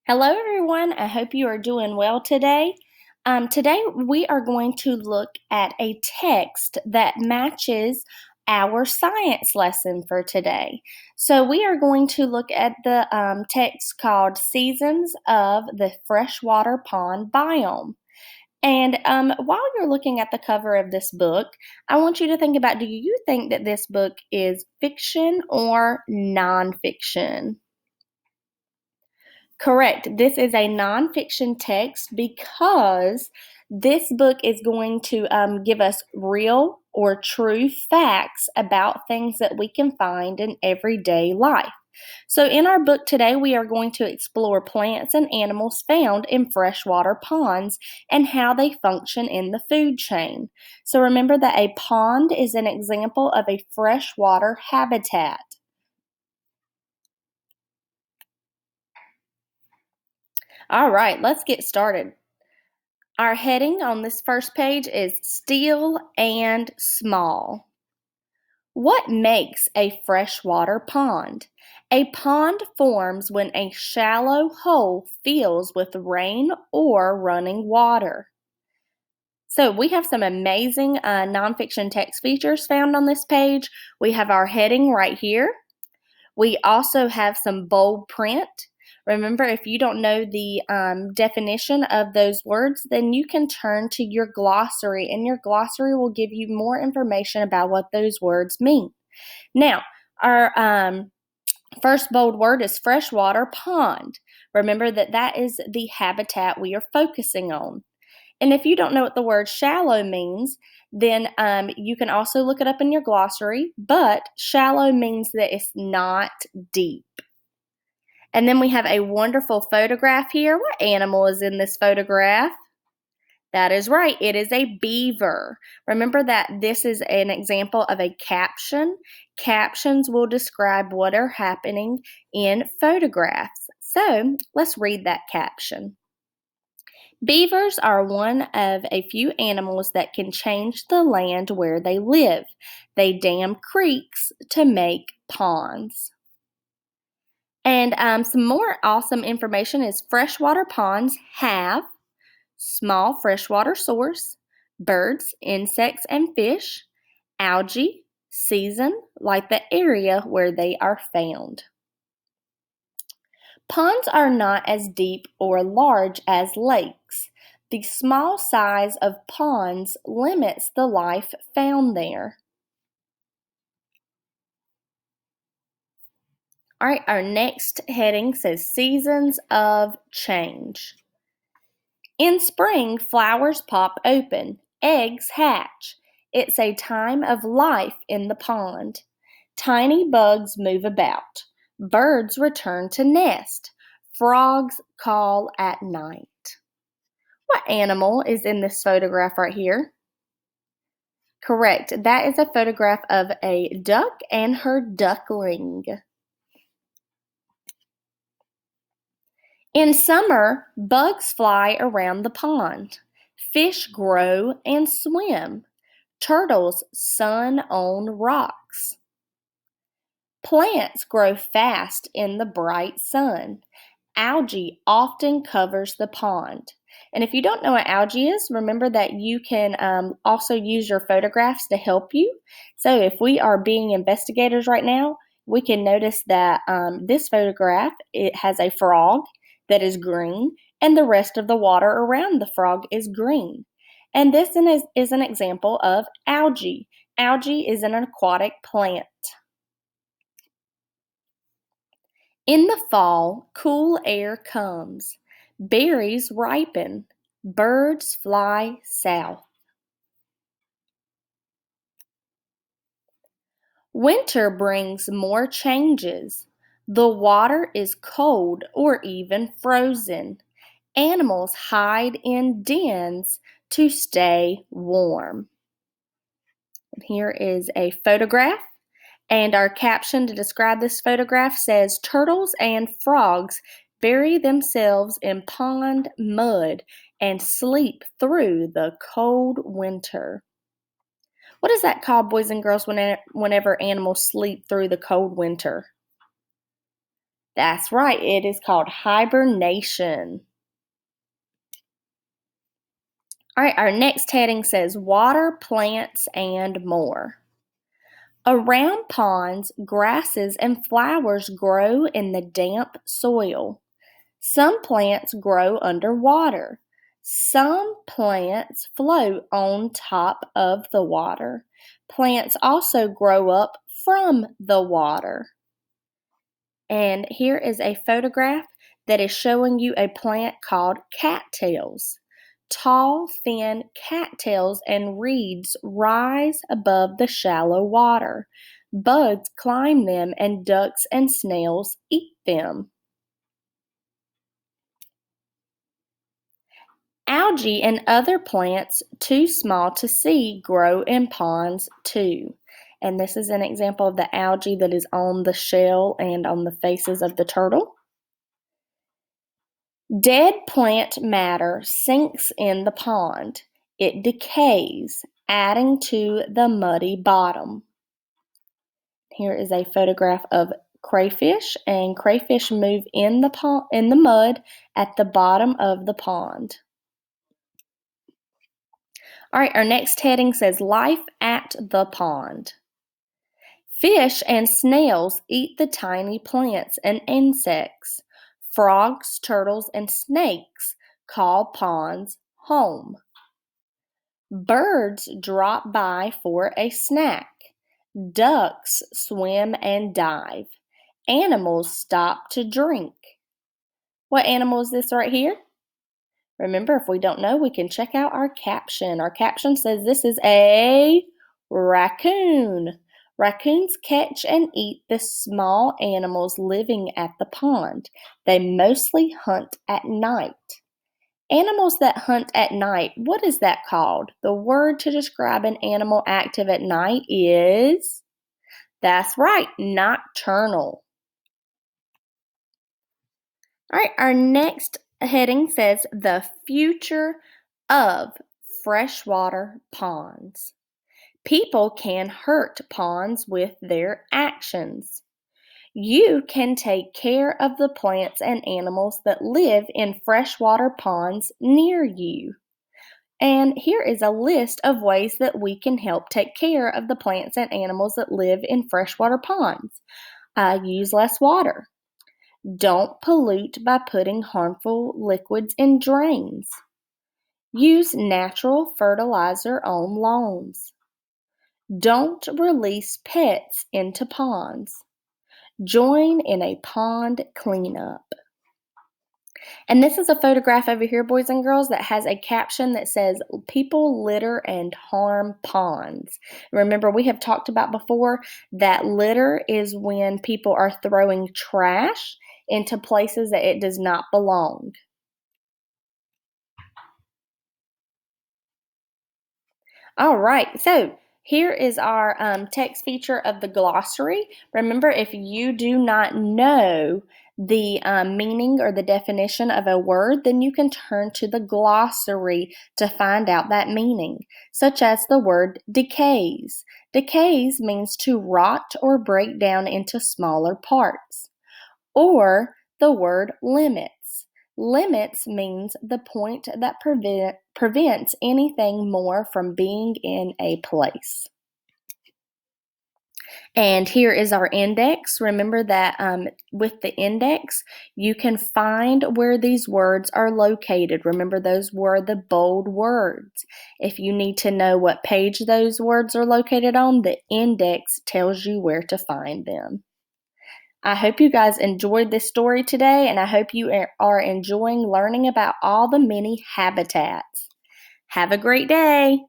Hello, everyone. I hope you are doing well today. Today, we are going to look at a text that matches our science lesson for today. So, we are going to look at the text called Seasons of the Freshwater Pond Biome. And while you're looking at the cover of this book, I want you to think about, do you think that this book is fiction or nonfiction? Correct. This is a nonfiction text because this book is going to give us real or true facts about things that we can find in everyday life. So, in our book today, we are going to explore plants and animals found in freshwater ponds and how they function in the food chain. So, remember that a pond is an example of a freshwater habitat. All right, let's get started. Our heading on this first page is Still and Small. What makes a freshwater pond? A pond forms when a shallow hole fills with rain or running water. So we have some amazing nonfiction text features found on this page. We have our heading right here. We also have some bold print. Remember, if you don't know the definition of those words, then you can turn to your glossary, and your glossary will give you more information about what those words mean. Now, our first bold word is freshwater pond. Remember that that is the habitat we are focusing on. And if you don't know what the word shallow means, then you can also look it up in your glossary, but shallow means that it's not deep. And then we have a wonderful photograph here. What animal is in this photograph? That is right, it is a beaver. Remember that this is an example of a caption. Captions will describe what are happening in photographs. So let's read that caption. Beavers are one of a few animals that can change the land where they live. They dam creeks to make ponds. And some more awesome information is freshwater ponds have small freshwater source, birds, insects, and fish, algae, season, like the area where they are found. Ponds are not as deep or large as lakes. The small size of ponds limits the life found there. All right, our next heading says Seasons of Change. In spring, flowers pop open, eggs hatch. It's a time of life in the pond. Tiny bugs move about. Birds return to nest. Frogs call at night. What animal is in this photograph right here? Correct. That is a photograph of a duck and her duckling. In summer, bugs fly around the pond. Fish grow and swim. Turtles sun on rocks. Plants grow fast in the bright sun. Algae often covers the pond. And if you don't know what algae is, remember that you can also use your photographs to help you. So if we are being investigators right now, we can notice that this photograph, it has a frog that is green, and the rest of the water around the frog is green. And this is an example of algae. Algae is an aquatic plant. In the fall, cool air comes. Berries ripen. Birds fly south. Winter brings more changes. The water is cold or even frozen. Animals hide in dens to stay warm. Here is a photograph, and our caption to describe this photograph says, Turtles and frogs bury themselves in pond mud and sleep through the cold winter. What is that called, boys and girls, whenever animals sleep through the cold winter? That's right, it is called hibernation. All right, our next heading says water, plants, and more. Around ponds, grasses and flowers grow in the damp soil. Some plants grow underwater. Some plants float on top of the water. Plants also grow up from the water. And here is a photograph that is showing you a plant called cattails. Tall, thin cattails and reeds rise above the shallow water. Bugs climb them and ducks and snails eat them. Algae and other plants too small to see grow in ponds too. And this is an example of the algae that is on the shell and on the faces of the turtle. Dead plant matter sinks in the pond. It decays, adding to the muddy bottom. Here is a photograph of crayfish, and crayfish move in the mud at the bottom of the pond. All right, our next heading says life at the pond. Fish and snails eat the tiny plants and insects. Frogs, turtles, and snakes call ponds home. Birds drop by for a snack. Ducks swim and dive. Animals stop to drink. What animal is this right here? Remember, if we don't know, we can check out our caption. Our caption says this is a raccoon. Raccoons catch and eat the small animals living at the pond. They mostly hunt at night. Animals that hunt at night, what is that called? The word to describe an animal active at night is, that's right, nocturnal. All right, our next heading says the future of freshwater ponds. People can hurt ponds with their actions. You can take care of the plants and animals that live in freshwater ponds near you. And here is a list of ways that we can help take care of the plants and animals that live in freshwater ponds. Use less water. Don't pollute by putting harmful liquids in drains. Use natural fertilizer on lawns. Don't release pets into ponds. Join in a pond cleanup. And this is a photograph over here, boys and girls, that has a caption that says, people litter and harm ponds. Remember, we have talked about before that litter is when people are throwing trash into places that it does not belong. All right, so here is our text feature of the glossary. Remember, if you do not know the meaning or the definition of a word, then you can turn to the glossary to find out that meaning, such as the word decays. Decays means to rot or break down into smaller parts. Or the word limits. Limits means the point that prevents anything more from being in a place. And here is our index. Remember that with the index, you can find where these words are located. Remember, those were the bold words. If you need to know what page those words are located on, the index tells you where to find them. I hope you guys enjoyed this story today, and I hope you are enjoying learning about all the many habitats. Have a great day.